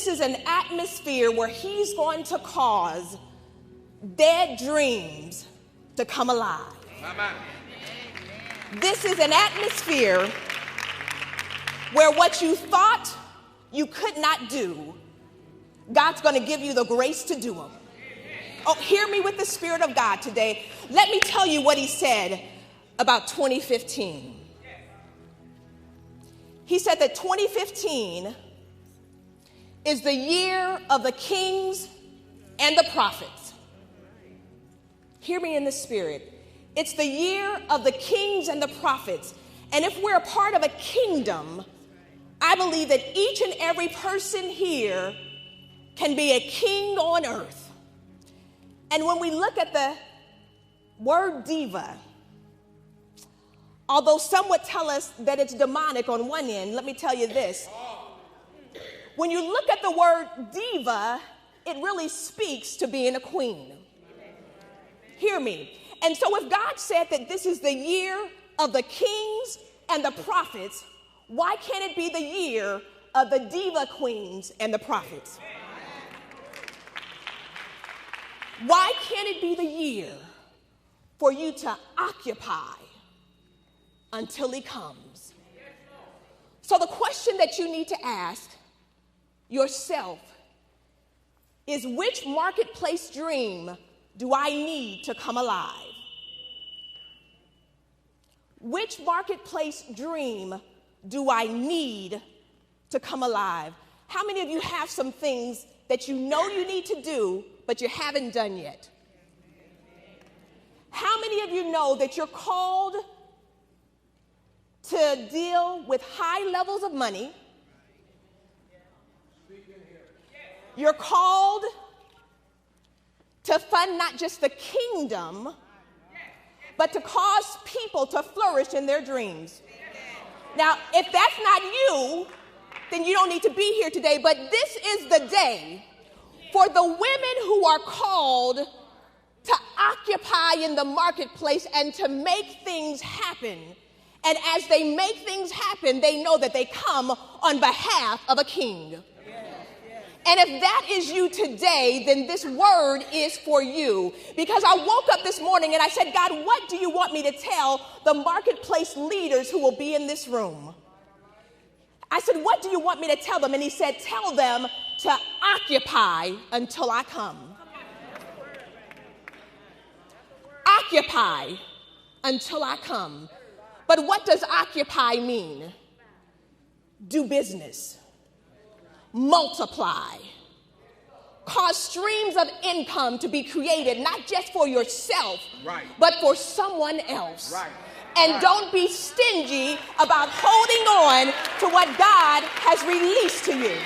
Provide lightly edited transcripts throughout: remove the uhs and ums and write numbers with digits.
this is an atmosphere where he's going to cause dead dreams to come alive. Amen. This is an atmosphere where what you thought you could not do, God's going to give you the grace to do them. Oh, hear me with the Spirit of God today. Let me tell you what he said about 2015. He said that 2015 is the year of the kings and the prophets. Hear me in the Spirit. It's the year of the kings and the prophets. And if we're a part of a kingdom, I believe that each and every person here can be a king on earth. And when we look at the word diva, although some would tell us that it's demonic on one end, let me tell you this. When you look at the word diva, it really speaks to being a queen. Hear me. And so if God said that this is the year of the kings and the prophets, why can't it be the year of the diva queens and the prophets? Why can't it be the year for you to occupy until he comes? So the question that you need to ask yourself is, which marketplace dream do I need to come alive? Which marketplace dream do I need to come alive? How many of you have some things that you know you need to do, but you haven't done yet? How many of you know that you're called to deal with high levels of money? You're called to fund not just the kingdom, but to cause people to flourish in their dreams. Now, if that's not you, then you don't need to be here today, but this is the day for the women who are called to occupy in the marketplace and to make things happen. And as they make things happen, they know that they come on behalf of a king. And if that is you today, then this word is for you. Because I woke up this morning and I said, God, what do you want me to tell the marketplace leaders who will be in this room? I said, what do you want me to tell them? And he said, tell them to occupy until I come. Occupy until I come. But what does occupy mean? Do business. Multiply. Cause streams of income to be created, not just for yourself, but for someone else. And don't be stingy about holding on to what God has released to you.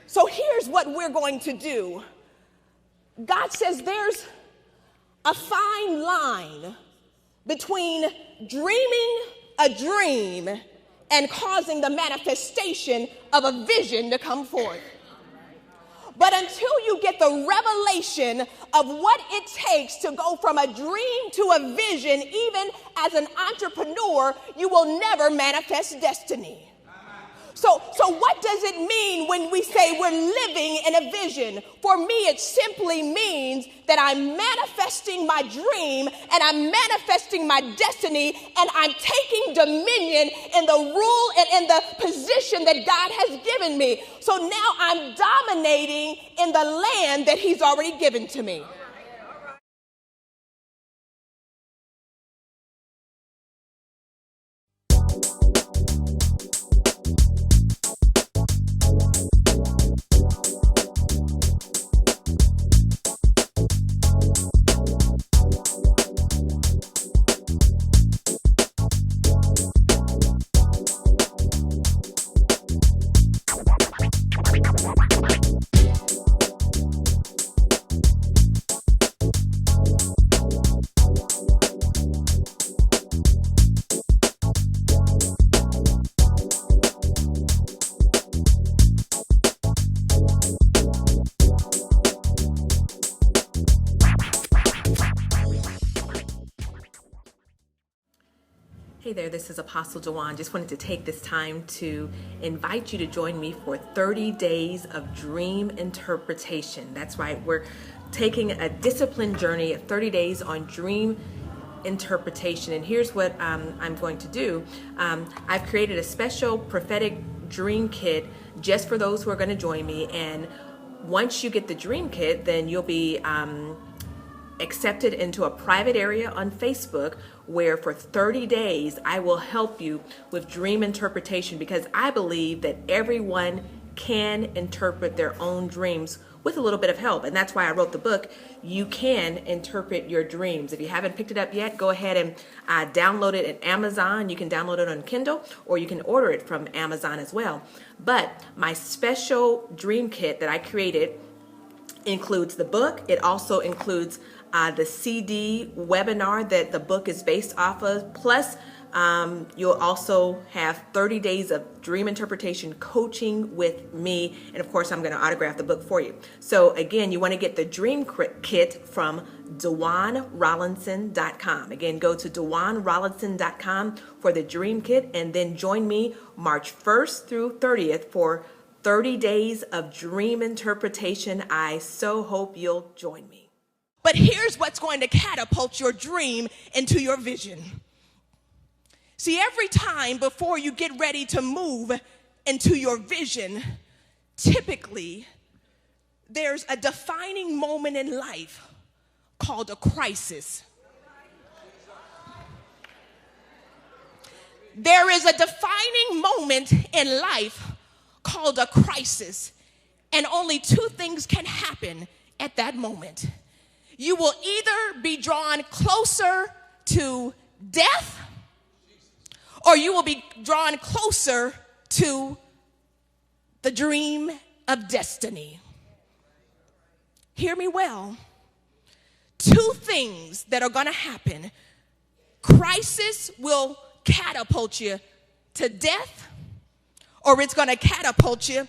So here's what we're going to do. God says there's a fine line between dreaming a dream and causing the manifestation of a vision to come forth. But until you get the revelation of what it takes to go from a dream to a vision, even as an entrepreneur, you will never manifest destiny. So what does it mean when we say we're living in a vision? For me, it simply means that I'm manifesting my dream and I'm manifesting my destiny and I'm taking dominion in the rule and in the position that God has given me. So now I'm dominating in the land that he's already given to me. Hey there, this is Apostle Dwann. Just wanted to take this time to invite you to join me for 30 days of dream interpretation. That's right, we're taking a disciplined journey of 30 days on dream interpretation. And here's what I'm going to do. I've created a special prophetic dream kit just for those who are going to join me. And once you get the dream kit, then you'll be accepted into a private area on Facebook where for 30 days I will help you with dream interpretation, because I believe that everyone can interpret their own dreams with a little bit of help. And that's why I wrote the book, You Can Interpret Your Dreams. If you haven't picked it up yet, go ahead and download it at Amazon. You can download it on Kindle, or you can order it from Amazon as well. But my special dream kit that I created includes the book. It also includes the CD webinar that the book is based off of. Plus, you'll also have 30 days of dream interpretation coaching with me. And of course, I'm going to autograph the book for you. So again, you want to get the dream kit from DwannRollinson.com. Again, go to DwannRollinson.com for the dream kit, and then join me March 1st through 30th for 30 days of dream interpretation. I so hope you'll join me. But here's what's going to catapult your dream into your vision. See, every time before you get ready to move into your vision, typically there's a defining moment in life called a crisis. There is a defining moment in life called a crisis, and only two things can happen at that moment. You will either be drawn closer to death, or you will be drawn closer to the dream of destiny. Hear me well. Two things that are going to happen. Crisis will catapult you to death, or it's going to catapult you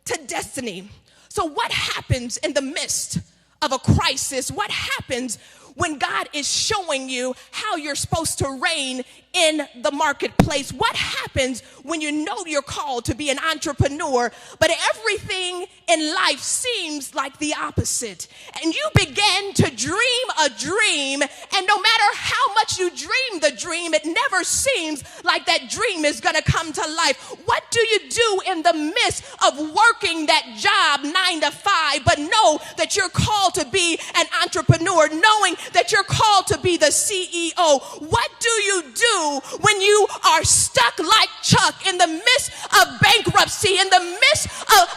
to destiny. So what happens in the midst of a crisis? What happens when God is showing you how you're supposed to reign in the marketplace? What happens when you know you're called to be an entrepreneur, but everything in life seems like the opposite? And you begin to dream a dream, and no matter how much you dream the dream, it never seems like that dream is going to come to life. What do you do in the midst of working that job 9 to 5, but know that you're called to be an entrepreneur, knowing that you're called to be the CEO? What do you do when you are stuck like Chuck in the midst of bankruptcy, in the midst of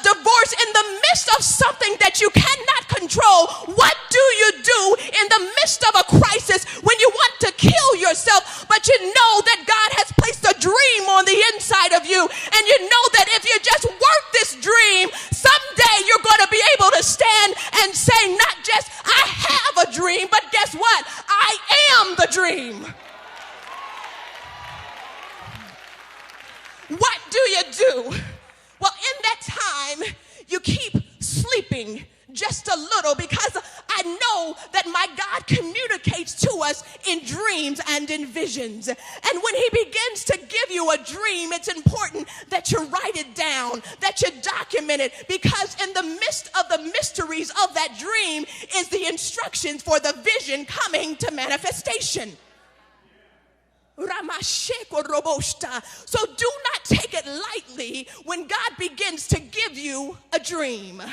divorce, in the midst of something that you cannot control? What do you do in the midst of a crisis when you want to kill yourself, but you know that God has placed a dream on the inside of you, and you know that if you just work this dream, someday you're going to be able to stand and say, not just I have a dream, but guess what? I am the dream. What do you do? Well, in that time, you keep sleeping just a little, because I know that my God communicates to us in dreams and in visions. And when he begins to give you a dream, it's important that you write it down, that you document it, because in the midst of the mysteries of that dream is the instructions for the vision coming to manifestation. So do not take it lightly when God begins to give you a dream.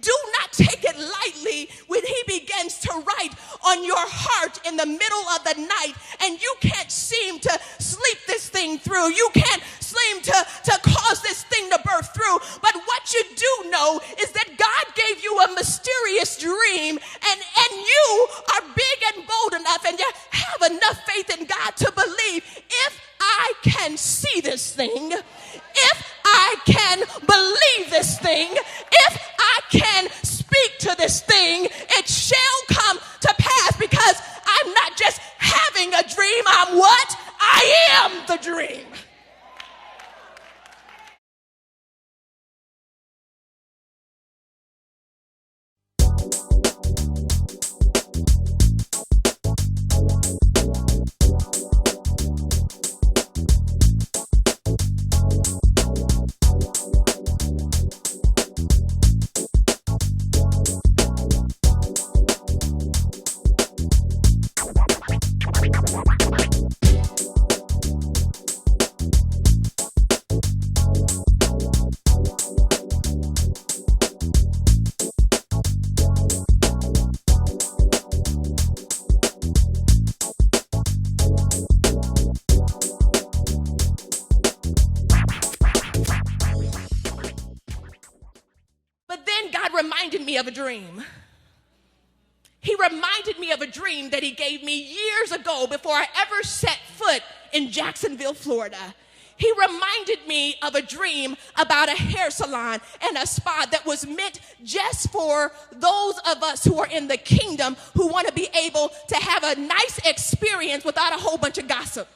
Do not take it lightly when he begins to write on your heart in the middle of the night, and you can't seem to sleep this thing through. You can't seem to cause this thing to birth through. But what you do know is that God gave you a mysterious dream, and you are big and bold enough, and you have enough faith in God to believe, if I can see this thing, if I can believe this thing, if I can speak to this thing, it shall come to pass, because I'm not just having a dream, I'm what? I am the dream. of a dream. He reminded me of a dream that he gave me years ago before I ever set foot in Jacksonville, Florida. He reminded me of a dream about a hair salon and a spa that was meant just for those of us who are in the kingdom who want to be able to have a nice experience without a whole bunch of gossip.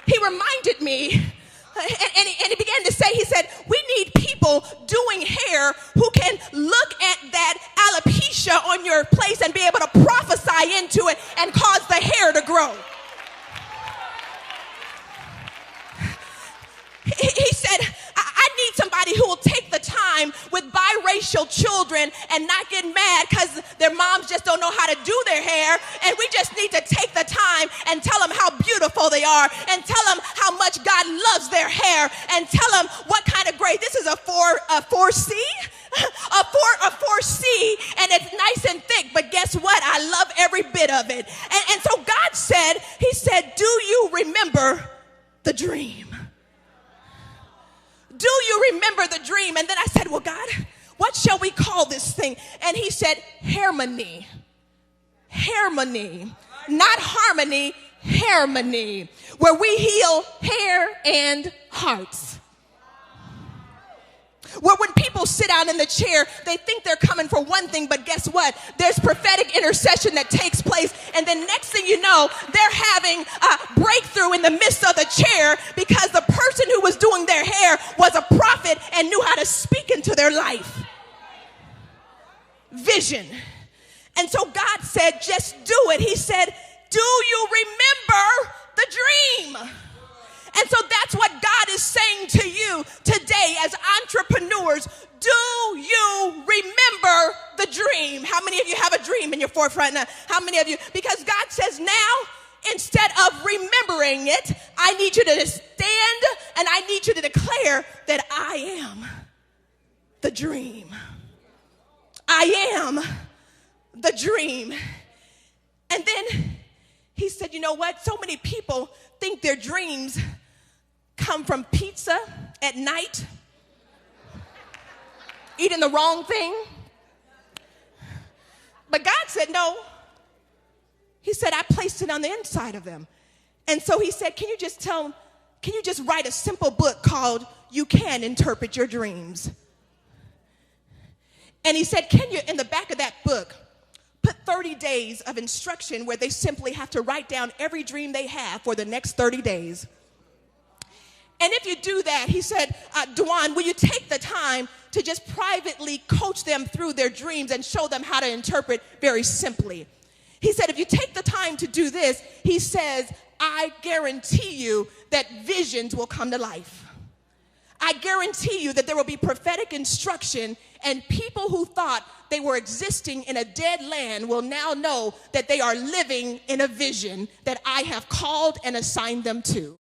He reminded me, and he began to say, he said, we need people doing hair who can look at that alopecia on your place and be able to prophesy into it and cause the hair to grow. He said, I need somebody who will take the time with biracial children and not get mad because their moms just don't know how to do their hair, and we just need to take the time and tell them how beautiful they are and tell them how much God loves their hair and tell them what kind of grade. This is a 4C? A 4C, and it's nice and thick, but guess what? I love every bit of it. And so God said, he said, do you remember the dream? Do you remember the dream? And then I said, well, God, what shall we call this thing? And he said, harmony. Harmony. Not harmony, harmony. Where we heal hair and hearts. Where when people sit down in the chair, they think they're coming for one thing, but guess what? There's prophetic intercession that takes place, and then next thing you know, they're having a breakthrough in the midst of the chair because the person who was doing their hair was a prophet and knew how to speak into their life. Vision. And so God said, just do it. He said, do you remember the dream? And so that's what God is saying to you today as entrepreneurs. Do you remember the dream? How many of you have a dream in your forefront now? How many of you? Because God says now, instead of remembering it, I need you to stand and I need you to declare that I am the dream. I am the dream. And then he said, you know what? So many people think their dreams come from pizza at night, eating the wrong thing. But God said, no. He said, I placed it on the inside of them. And so he said, can you just write a simple book called You Can Interpret Your Dreams? And he said, can you, in the back of that book, put 30 days of instruction where they simply have to write down every dream they have for the next 30 days. And if you do that, he said, Dwann, will you take the time to just privately coach them through their dreams and show them how to interpret very simply? He said, if you take the time to do this, he says, I guarantee you that visions will come to life. I guarantee you that there will be prophetic instruction, and people who thought they were existing in a dead land will now know that they are living in a vision that I have called and assigned them to.